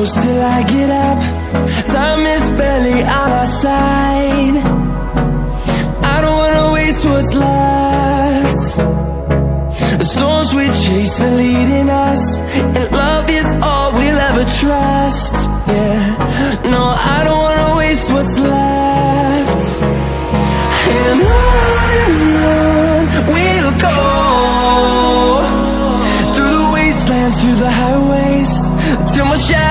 close till I get up. Time is barely on our side. I don't wanna waste what's left. The storms we chase are leading us, and love is all we'll ever trust. Yeah, no, I don't wanna waste what's left. And on we'll go, through the wastelands, through the highways, till my shadow